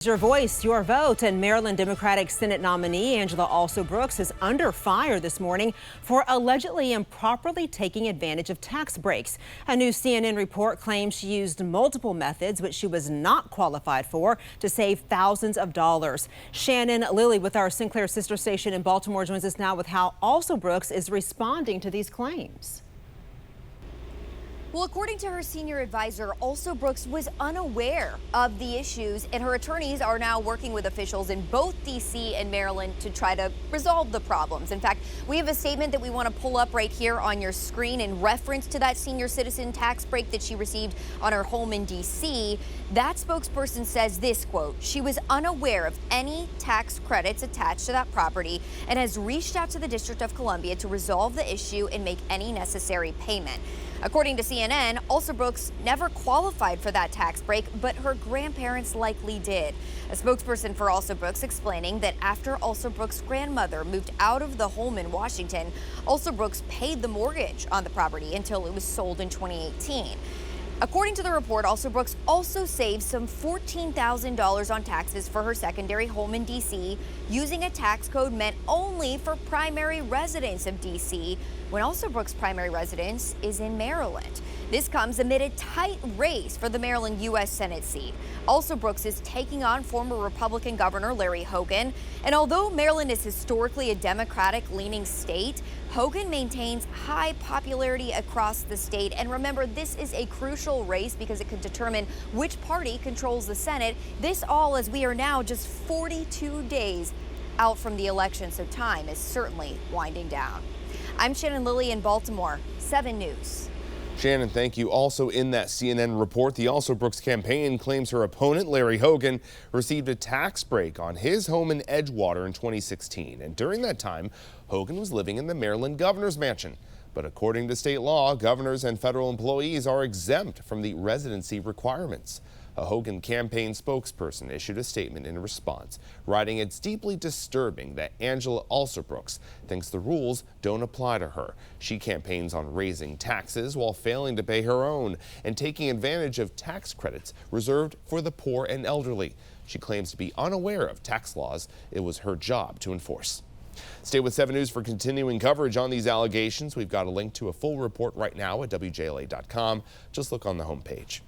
Your voice, your vote, and Maryland Democratic Senate nominee Angela Alsobrooks is under fire this morning for allegedly improperly taking advantage of tax breaks. A new CNN report claims she used multiple methods which she was not qualified for to save thousands of dollars. Shannon Lilly with our Sinclair sister station in Baltimore joins us now with how Alsobrooks is responding to these claims. Well, according to her senior advisor, Alsobrooks was unaware of the issues, and her attorneys are now working with officials in both D.C. and Maryland to try to resolve the problems. In fact, we have a statement that we want to pull up right here on your screen in reference to that senior citizen tax break that she received on her home in D.C. That spokesperson says this, quote, "She was unaware of any tax credits attached to that property and has reached out to the District of Columbia to resolve the issue and make any necessary payment." According to CNN, Alsobrooks never qualified for that tax break, but her grandparents likely did. A spokesperson for Alsobrooks explaining that after Alsobrooks' grandmother moved out of the home in Washington, Alsobrooks paid the mortgage on the property until it was sold in 2018. According to the report, Alsobrooks also saved some $14,000 on taxes for her secondary home in D.C. using a tax code meant only for primary residents of D.C. when Alsobrooks' primary residence is in Maryland. This comes amid a tight race for the Maryland U.S. Senate seat. Alsobrooks is taking on former Republican Governor Larry Hogan, and although Maryland is historically a Democratic-leaning state, Hogan maintains high popularity across the state. And remember, this is a crucial race because it could determine which party controls the Senate. This all as we are now just 42 days out from the election, so time is certainly winding down. I'm Shannon Lilly in Baltimore, 7 News. Shannon, thank you. Also in that CNN report, the Alsobrooks campaign claims her opponent, Larry Hogan, received a tax break on his home in Edgewater in 2016. And during that time, Hogan was living in the Maryland governor's mansion. But according to state law, governors and federal employees are exempt from the residency requirements. A Hogan campaign spokesperson issued a statement in response, writing it's deeply disturbing that Angela Alsobrooks thinks the rules don't apply to her. She campaigns on raising taxes while failing to pay her own and taking advantage of tax credits reserved for the poor and elderly. She claims to be unaware of tax laws it was her job to enforce. Stay with 7 News for continuing coverage on these allegations. We've got a link to a full report right now at WJLA.com. Just look on the homepage.